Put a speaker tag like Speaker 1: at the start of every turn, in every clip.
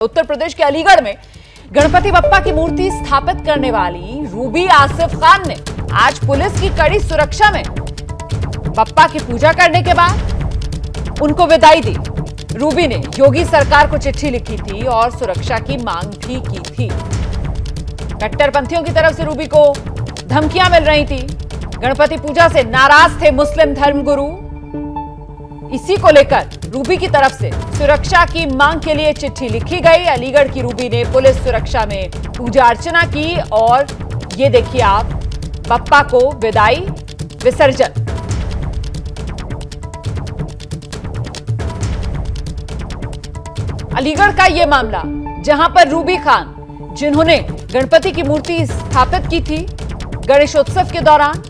Speaker 1: उत्तर प्रदेश के अलीगढ़ में गणपति बप्पा की मूर्ति स्थापित करने वाली रूबी आसिफ खान ने आज पुलिस की कड़ी सुरक्षा में बप्पा की पूजा करने के बाद उनको विदाई दी। रूबी ने योगी सरकार को चिट्ठी लिखी थी और सुरक्षा की मांग भी की थी। कट्टरपंथियों की तरफ से रूबी को धमकियां मिल रही थी। गणपति पूजा से नाराज थे मुस्लिम धर्मगुरु। इसी को लेकर रूबी की तरफ से सुरक्षा की मांग के लिए चिट्ठी लिखी गई। अलीगढ़ की रूबी ने पुलिस सुरक्षा में पूजा अर्चना की और ये देखिए आप, बप्पा को विदाई, विसर्जन। अलीगढ़ का यह मामला, जहां पर रूबी खान, जिन्होंने गणपति की मूर्ति स्थापित की थी गणेशोत्सव के दौरान,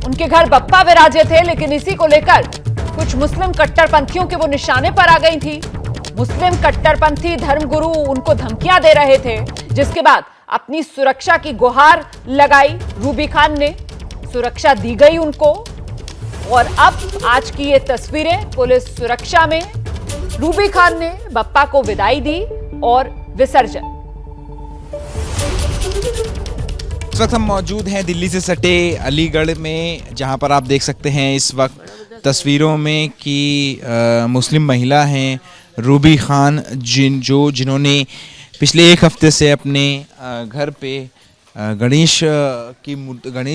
Speaker 1: उनके घर बप्पा विराजे थे, लेकिन इसी को लेकर कुछ मुस्लिम कट्टरपंथियों के वो निशाने पर आ गई थी। मुस्लिम कट्टरपंथी धर्मगुरु उनको धमकियां दे रहे थे, जिसके बाद अपनी सुरक्षा की गुहार लगाई रूबी खान ने। सुरक्षा दी गई उनको और अब आज की ये तस्वीरें पुलिस सुरक्षा में। रूबी खान ने बप्पा को विदाई दी और विसर्जन।
Speaker 2: इस वक्त हम मौजूद हैं दिल्ली से सटे अलीगढ़ में, जहां पर आप देख सकते हैं इस वक्त तस्वीरों में कि मुस्लिम महिला हैं रूबी खान, जिन्होंने पिछले एक हफ्ते से अपने घर पे गणेश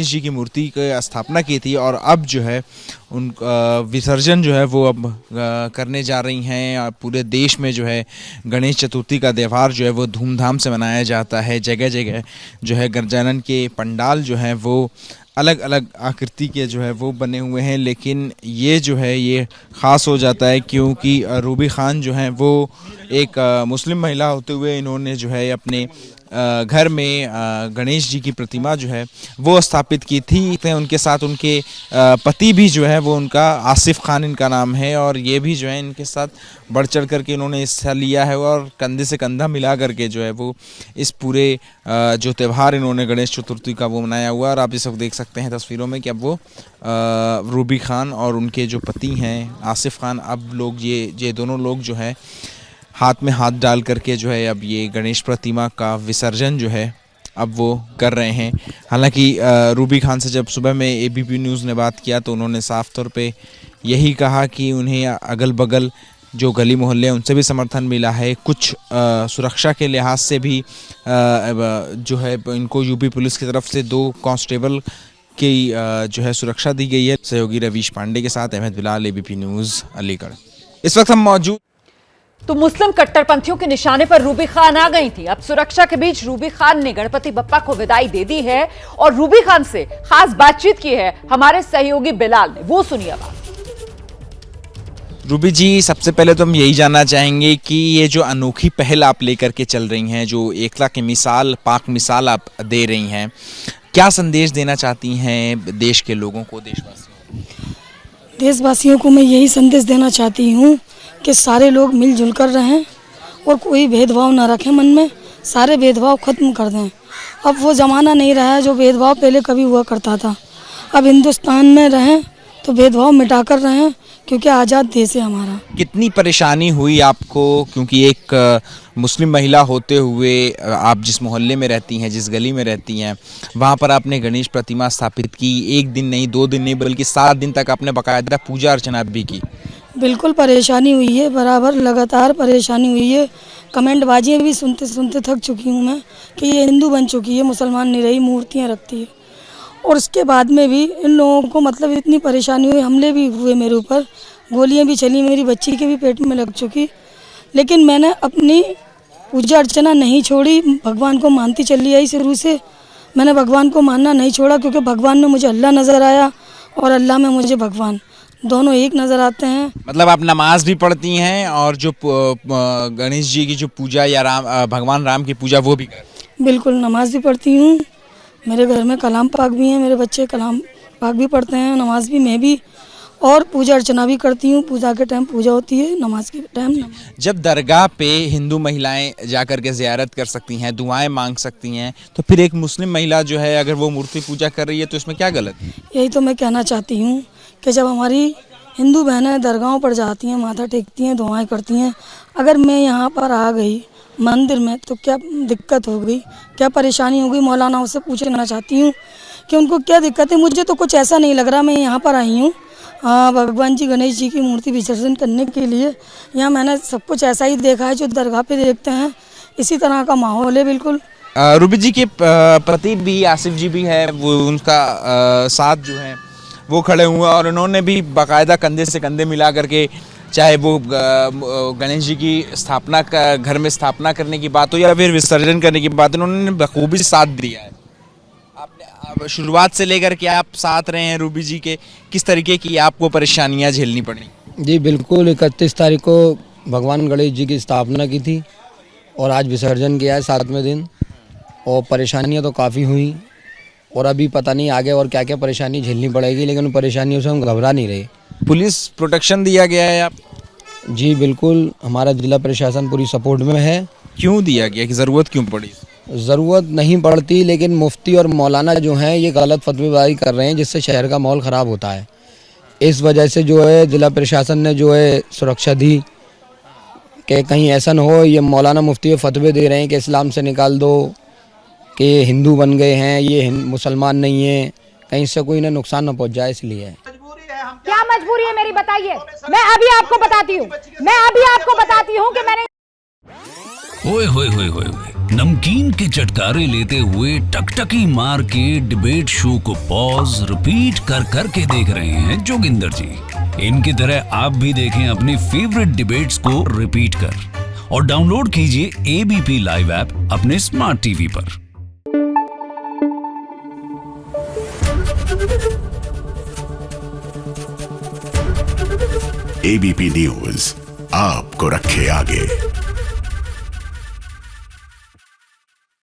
Speaker 2: जी की मूर्ति की स्थापना की थी और अब जो है उन विसर्जन जो है वो अब करने जा रही हैं। पूरे देश में जो है गणेश चतुर्थी का त्यौहार जो है वो धूमधाम से मनाया जाता है। जगह जगह जो है गजानन के पंडाल जो है वो अलग अलग आकृति के जो है वो बने हुए हैं, लेकिन ये जो है ये ख़ास हो जाता है क्योंकि रूबी खान जो है वो एक मुस्लिम महिला होते हुए इन्होंने जो है अपने घर में गणेश जी की प्रतिमा जो है वो स्थापित की थी। उनके साथ उनके पति भी जो है वो उनका आसिफ खान इनका नाम है और ये भी जो है इनके साथ बढ़ चढ़ करके इन्होंने हिस्सा लिया है और कंधे से कंधा मिला करके जो है वो इस पूरे जो त्यौहार इन्होंने गणेश चतुर्थी का वो मनाया हुआ। और आप इस वक्त देख सकते हैं तस्वीरों में कि अब वो रूबी खान और उनके जो पति हैं आसिफ खान, अब लोग ये दोनों लोग जो है हाथ में हाथ डाल करके जो है अब ये गणेश प्रतिमा का विसर्जन जो है अब वो कर रहे हैं। हालांकि रूबी खान से जब सुबह में एबीपी न्यूज़ ने बात किया तो उन्होंने साफ तौर पे यही कहा कि उन्हें अगल बगल जो गली मोहल्ले हैं उनसे भी समर्थन मिला है। कुछ सुरक्षा के लिहाज से भी जो है इनको यूपी पुलिस की तरफ से 2 कांस्टेबल की जो है सुरक्षा दी गई है। सहयोगी रवीश पांडे के साथ अहमद बिलाल, एबीपी न्यूज़ अलीगढ़। इस वक्त हम मौजूद
Speaker 1: तो मुस्लिम कट्टरपंथियों के निशाने पर रूबी खान आ गई थी। अब सुरक्षा के बीच रूबी खान ने गणपति बप्पा को विदाई दे दी है और रूबी खान से खास बातचीत की है हमारे सहयोगी बिलाल ने, वो सुनिए बात।
Speaker 2: रूबी जी, सबसे पहले तो हम यही जानना चाहेंगे कि ये जो अनोखी पहल आप लेकर के चल रही हैं, जो एकता की मिसाल, पाक मिसाल आप दे रही हैं, क्या संदेश देना चाहती हैं देश के लोगों को,
Speaker 3: देशवासियों को मैं यही संदेश देना चाहती हूँ कि सारे लोग मिलजुल कर रहें और कोई भेदभाव ना रखें मन में, सारे भेदभाव खत्म कर दें। अब वो ज़माना नहीं रहा है जो भेदभाव पहले कभी हुआ करता था। अब हिंदुस्तान में रहें तो भेदभाव मिटा कर रहें, क्योंकि आज़ाद देश है हमारा।
Speaker 2: कितनी परेशानी हुई आपको, क्योंकि एक मुस्लिम महिला होते हुए आप जिस मोहल्ले में रहती हैं, जिस गली में रहती हैं, वहाँ पर आपने गणेश प्रतिमा स्थापित की। 1 दिन नहीं, 2 दिन नहीं, बल्कि 7 दिन तक आपने बाकायदा पूजा अर्चना भी की।
Speaker 3: बिल्कुल परेशानी हुई है, बराबर लगातार परेशानी हुई है। कमेंटबाजियाँ भी सुनते सुनते थक चुकी हूँ मैं कि ये हिंदू बन चुकी है, मुसलमान नहीं रही, मूर्तियाँ रखती है। और उसके बाद में भी इन लोगों को मतलब इतनी परेशानी हुई, हमले भी हुए मेरे ऊपर, गोलियाँ भी चली, मेरी बच्ची के भी पेट में लग चुकी, लेकिन मैंने अपनी पूजा अर्चना नहीं छोड़ी। भगवान को मानती चली आई शुरू से। मैंने भगवान को मानना नहीं छोड़ा, क्योंकि भगवान में मुझे अल्लाह नज़र आया और अल्लाह में मुझे भगवान, दोनों एक नज़र आते हैं।
Speaker 2: मतलब आप नमाज भी पढ़ती हैं और जो गणेश जी की जो पूजा या भगवान राम की पूजा वो भी करती?
Speaker 3: बिल्कुल, नमाज भी पढ़ती हूँ। मेरे घर में कलाम पाक भी हैं, मेरे बच्चे कलाम पाक भी पढ़ते हैं, नमाज भी मैं भी, और पूजा अर्चना भी करती हूँ। पूजा के टाइम पूजा होती है, नमाज के टाइम नमाज।
Speaker 2: जब दरगाह पे हिंदू महिलाएं जाकर के ज़ियारत कर सकती हैं, दुआएं मांग सकती हैं, तो फिर एक मुस्लिम महिला जो है अगर वो मूर्ति पूजा कर रही है तो इसमें क्या गलत है?
Speaker 3: यही तो मैं कहना चाहती हूँ कि जब हमारी हिंदू बहनें दरगाहों पर जाती हैं, माथा टेकती हैं, दुआएं करती हैं। अगर मैं यहाँ पर आ गई मंदिर में तो क्या दिक्कत हो गई, क्या परेशानी हो गई? मौलाना उससे पूछना चाहती हूँ कि उनको क्या दिक्कत है। मुझे तो कुछ ऐसा नहीं लग रहा। मैं यहाँ पर आई हूँ भगवान जी गणेश जी की मूर्ति विसर्जन करने के लिए। यहाँ मैंने सब कुछ ऐसा ही देखा है जो दरगाह पे देखते हैं, इसी तरह का माहौल है बिल्कुल।
Speaker 2: रूबी जी के पति भी आसिफ जी भी है, वो उनका साथ जो है वो खड़े हुए और उन्होंने भी बाकायदा कंधे से कंधे मिला करके, चाहे वो गणेश जी की स्थापना का घर में स्थापना करने की बात हो या फिर विसर्जन करने की बात, उन्होंने बखूबी साथ दिया है। आपने शुरुआत से लेकर के आप साथ रहे हैं रूबी जी के, किस तरीके की आपको परेशानियां झेलनी पड़ी?
Speaker 4: जी बिल्कुल, 31 तारीख को भगवान गणेश जी की स्थापना की थी और आज विसर्जन किया है 7वें दिन, और परेशानियां तो काफ़ी हुई और अभी पता नहीं आगे और क्या क्या परेशानी झेलनी पड़ेगी, लेकिन उन परेशानियों से हम घबरा नहीं रहे।
Speaker 2: पुलिस प्रोटेक्शन दिया गया है आप?
Speaker 4: जी बिल्कुल, हमारा जिला प्रशासन पूरी सपोर्ट में है।
Speaker 2: क्यों दिया गया, कि ज़रूरत क्यों पड़ी?
Speaker 4: ज़रूरत नहीं पड़ती, लेकिन मुफ्ती और मौलाना जो हैं ये गलत फतवेबाजी कर रहे हैं, जिससे शहर का माहौल ख़राब होता है। इस वजह से जो है जिला प्रशासन ने जो है सुरक्षा दी कि कहीं ऐसा न हो ये मौलाना मुफ्ती फतवे दे रहे हैं कि इस्लाम से निकाल दो, कि हिंदू बन गए हैं, ये मुसलमान नहीं है, कहीं से कोई ना नुकसान न पहुंच जाए, इसलिए।
Speaker 5: क्या मजबूरी है मेरी, बताइए। मैं अभी आपको बताती हूँ कि मैंने
Speaker 6: ओए होए होए होए, नमकीन के चटकारे लेते हुए टकटकी मार के डिबेट शो को पॉज रिपीट कर करके देख रहे हैं जोगिंदर जी। इनकी तरह आप भी देखें अपनी फेवरेट डिबेट्स को रिपीट कर और डाउनलोड कीजिए एबीपी लाइव ऐप अपने स्मार्ट टीवी पर।
Speaker 7: एबीपी न्यूज आपको रखे आगे।